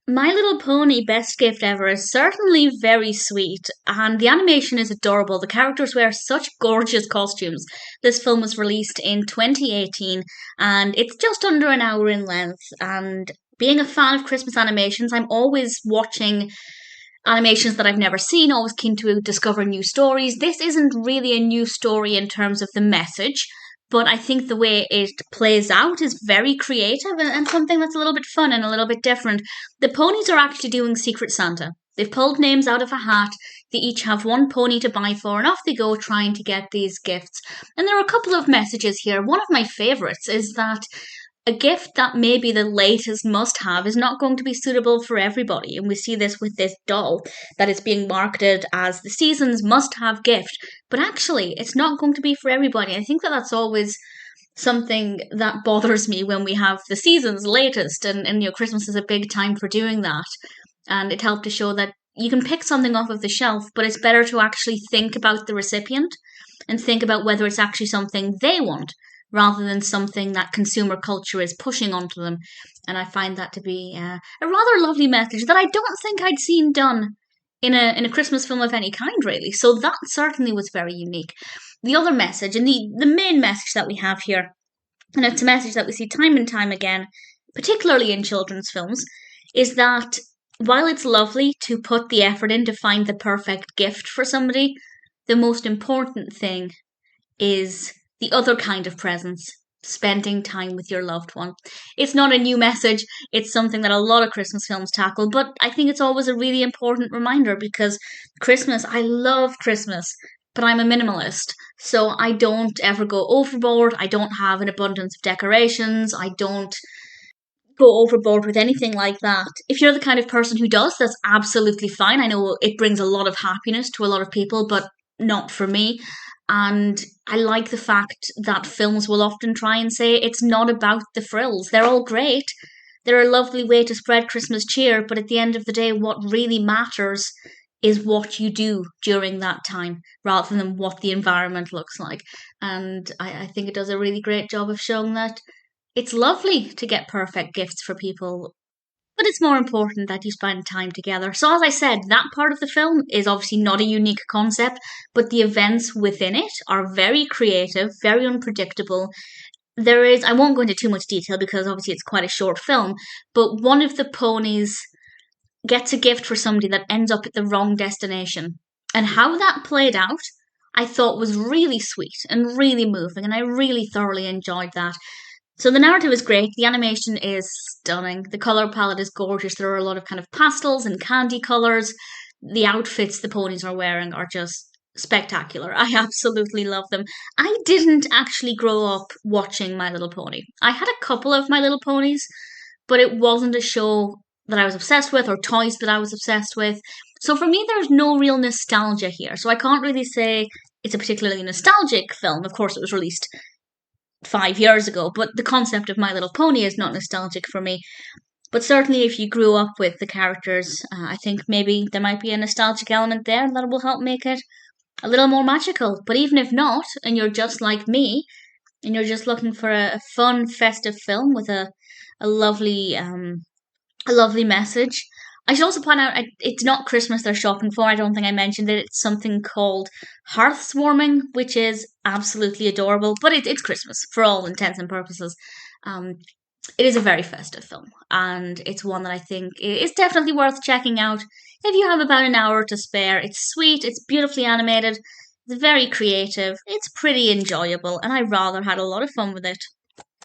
My Little Pony Best Gift Ever is certainly very sweet, and the animation is adorable. The characters wear such gorgeous costumes. This film was released in 2018, and it's just under an hour in length. And being a fan of Christmas animations, I'm always watching animations that I've never seen, always keen to discover new stories. This isn't really a new story in terms of the message, but I think the way it plays out is very creative and something that's a little bit fun and a little bit different. The ponies are actually doing Secret Santa. They've pulled names out of a hat. They each have one pony to buy for, and off they go trying to get these gifts. And there are a couple of messages here. One of my favourites is that a gift that may be the latest must have is not going to be suitable for everybody. And we see this with this doll that is being marketed as the season's must have gift. But actually, it's not going to be for everybody. I think that that's always something that bothers me when we have the season's latest. And Christmas is a big time for doing that. And it helped to show that you can pick something off of the shelf, but it's better to actually think about the recipient and think about whether it's actually something they want rather than something that consumer culture is pushing onto them. And I find that to be a rather lovely message that I don't think I'd seen done in a Christmas film of any kind, really. So that certainly was very unique. The other message, and the main message that we have here, and it's a message that we see time and time again, particularly in children's films, is that while it's lovely to put the effort in to find the perfect gift for somebody, the most important thing is the other kind of presents, spending time with your loved one. It's not a new message, it's something that a lot of Christmas films tackle, but I think it's always a really important reminder because Christmas, I love Christmas, but I'm a minimalist, so I don't ever go overboard, I don't have an abundance of decorations, I don't go overboard with anything like that. If you're the kind of person who does, that's absolutely fine. I know it brings a lot of happiness to a lot of people, but not for me. And I like the fact that films will often try and say it's not about the frills. They're all great. They're a lovely way to spread Christmas cheer, but at the end of the day, what really matters is what you do during that time rather than what the environment looks like. And I think it does a really great job of showing that it's lovely to get perfect gifts for people, but it's more important that you spend time together. So, as I said, that part of the film is obviously not a unique concept, but the events within it are very creative, very unpredictable. I won't go into too much detail because obviously it's quite a short film, but one of the ponies gets a gift for somebody that ends up at the wrong destination. And how that played out, I thought was really sweet and really moving, and I really thoroughly enjoyed that. So the narrative is great, the animation is stunning, the colour palette is gorgeous, there are a lot of kind of pastels and candy colours. The outfits the ponies are wearing are just spectacular. I absolutely love them. I didn't actually grow up watching My Little Pony. I had a couple of My Little Ponies, but it wasn't a show that I was obsessed with or toys that I was obsessed with. So for me, there's no real nostalgia here. So I can't really say it's a particularly nostalgic film. Of course, it was released 5 years ago, but the concept of My Little Pony is not nostalgic for me. But certainly, if you grew up with the characters, I think maybe there might be a nostalgic element there that will help make it a little more magical. But even if not, and you're just like me, and you're just looking for a fun, festive film with a lovely a lovely message. I should also point out it's not Christmas they're shopping for. I don't think I mentioned it. It's something called Hearthswarming, which is absolutely adorable. But it's Christmas for all intents and purposes. Um, it is a very festive film, and it's one that I think is definitely worth checking out if you have about an hour to spare. It's sweet, it's beautifully animated, it's very creative, it's pretty enjoyable, and I rather had a lot of fun with it.